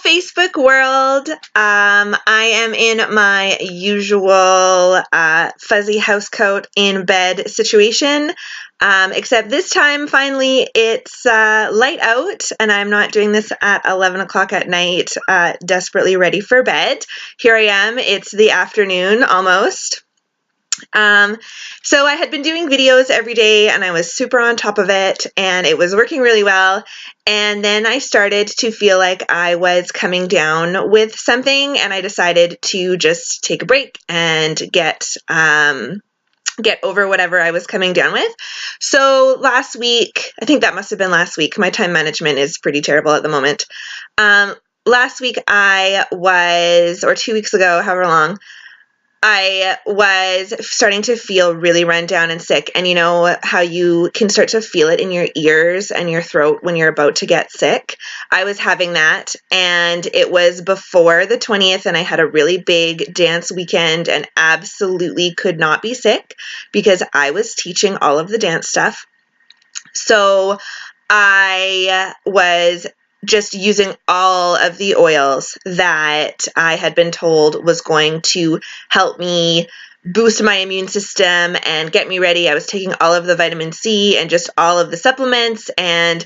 Facebook world. I am in my usual fuzzy housecoat in bed situation, except this time finally it's light out and I'm not doing this at 11 o'clock at night, desperately ready for bed. Here I am. It's the afternoon almost. So I had been doing videos every day and I was super on top of it and it was working really well. And then I started to feel like I was coming down with something and I decided to just take a break and get over whatever I was coming down with. So last week, I think that must have been last week. My time management is pretty terrible at the moment. Last week or 2 weeks ago, however long, I was starting to feel really run down and sick. And you know how you can start to feel it in your ears and your throat when you're about to get sick? I was having that, and it was before the 20th, and I had a really big dance weekend and absolutely could not be sick because I was teaching all of the dance stuff. So I was just using all of the oils that I had been told was going to help me boost my immune system and get me ready. I was taking all of the vitamin C and just all of the supplements, and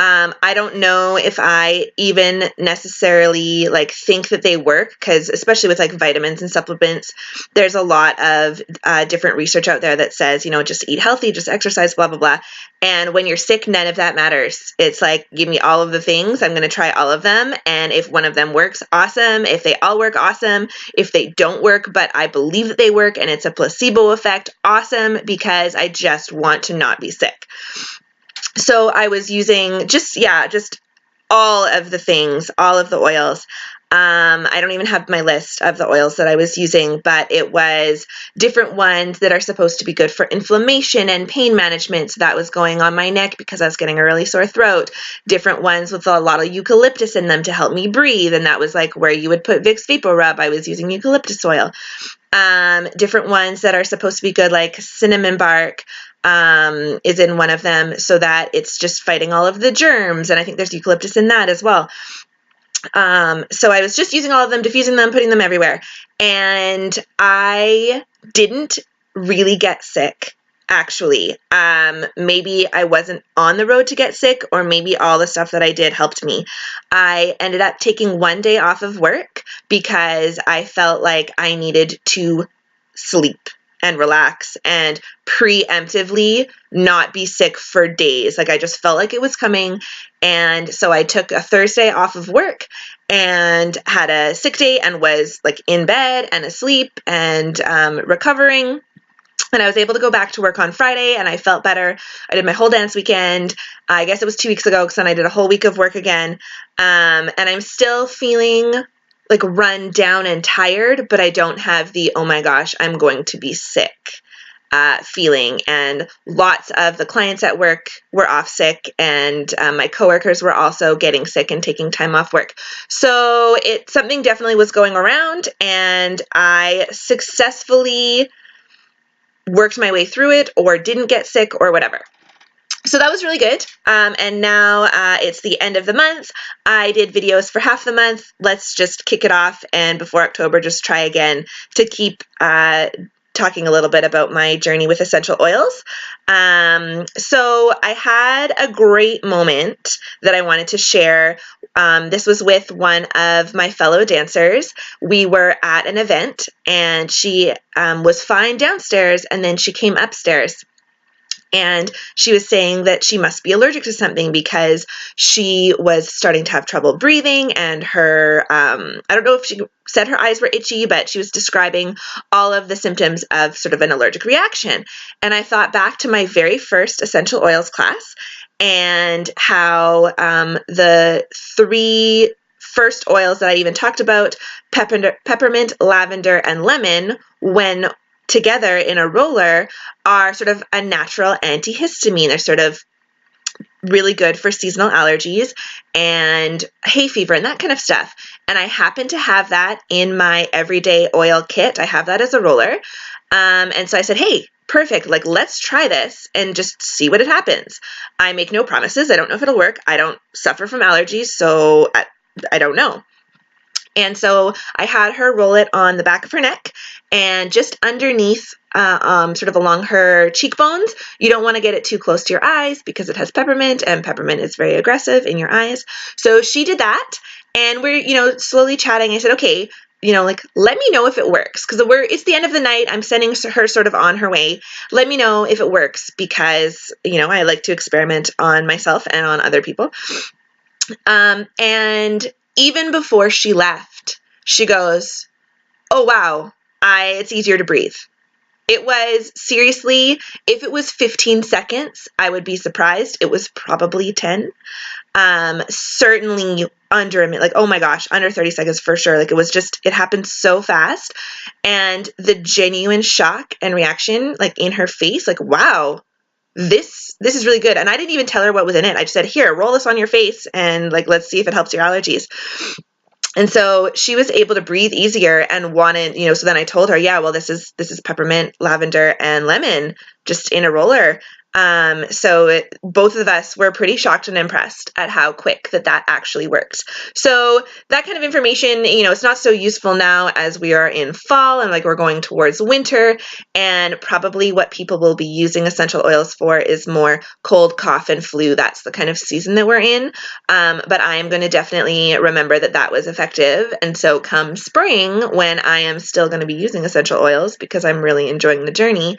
I don't know if I even necessarily think that they work, because especially with vitamins and supplements, there's a lot of different research out there that says, just eat healthy, just exercise, blah, blah, blah. And when you're sick, none of that matters. It's give me all of the things. I'm going to try all of them. And if one of them works, awesome. If they all work, awesome. If they don't work, but I believe that they work and it's a placebo effect, awesome, because I just want to not be sick. So I was using just all of the things, all of the oils. I don't even have my list of the oils that I was using, but it was different ones that are supposed to be good for inflammation and pain management. So that was going on my neck because I was getting a really sore throat. Different ones with a lot of eucalyptus in them to help me breathe. And that was where you would put Vicks VapoRub. I was using eucalyptus oil. Different ones that are supposed to be good, like cinnamon bark, is in one of them, so that it's just fighting all of the germs. And I think there's eucalyptus in that as well. So I was just using all of them, diffusing them, putting them everywhere. And I didn't really get sick, actually. Maybe I wasn't on the road to get sick, or maybe all the stuff that I did helped me. I ended up taking one day off of work because I felt like I needed to sleep and relax and preemptively not be sick for days. I just felt like it was coming. And so I took a Thursday off of work and had a sick day and was in bed and asleep and recovering. And I was able to go back to work on Friday and I felt better. I did my whole dance weekend. I guess it was 2 weeks ago, because then I did a whole week of work again. And I'm still feeling run down and tired, but I don't have the, oh my gosh, I'm going to be sick feeling. And lots of the clients at work were off sick, and my coworkers were also getting sick and taking time off work. So something definitely was going around, and I successfully worked my way through it, or didn't get sick, or whatever. So that was really good. And now it's the end of the month. I did videos for half the month. Let's just kick it off, and before October, just try again to keep talking a little bit about my journey with essential oils. So I had a great moment that I wanted to share. This was with one of my fellow dancers. We were at an event, and she was fine downstairs, and then she came upstairs. And she was saying that she must be allergic to something because she was starting to have trouble breathing, and her, I don't know if she said her eyes were itchy, but she was describing all of the symptoms of sort of an allergic reaction. And I thought back to my very first essential oils class and how the 3 first oils that I even talked about, peppermint, lavender, and lemon, when together in a roller, are sort of a natural antihistamine. They're sort of really good for seasonal allergies and hay fever and that kind of stuff. And I happen to have that in my everyday oil kit. I have that as a roller. And so I said, hey, perfect. Let's try this and just see what happens. I make no promises. I don't know if it'll work. I don't suffer from allergies. So I don't know. And so I had her roll it on the back of her neck and just underneath, sort of along her cheekbones. You don't want to get it too close to your eyes because it has peppermint, and peppermint is very aggressive in your eyes. So she did that, and we're, slowly chatting. I said, okay, like, let me know if it works, because it's the end of the night. I'm sending her sort of on her way. Let me know if it works, because, I like to experiment on myself and on other people. And even before she left, she goes, oh, wow, it's easier to breathe. It was, seriously, if it was 15 seconds, I would be surprised. It was probably 10. Certainly under a minute, like, oh my gosh, under 30 seconds for sure. Like, it happened so fast. And the genuine shock and reaction, like, in her face, like, wow, this is really good. And I didn't even tell her what was in it. I just said, here, roll this on your face and, like, let's see if it helps your allergies. And so she was able to breathe easier and wanted, so then I told her, yeah, well, this is peppermint, lavender, and lemon just in a roller. So both of us were pretty shocked and impressed at how quick that actually works. So that kind of information, it's not so useful now as we are in fall and like we're going towards winter, and probably what people will be using essential oils for is more cold, cough, and flu. That's the kind of season that we're in. But I am going to definitely remember that was effective. And so come spring, when I am still going to be using essential oils because I'm really enjoying the journey,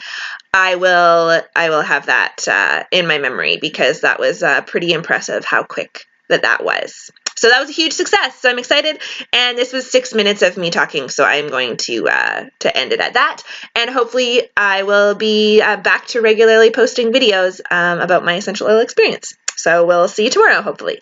I will have that in my memory, because that was pretty impressive how quick that was. So that was a huge success. So I'm excited. And this was 6 minutes of me talking. So I'm going to end it at that. And hopefully I will be back to regularly posting videos about my essential oil experience. So we'll see you tomorrow, hopefully.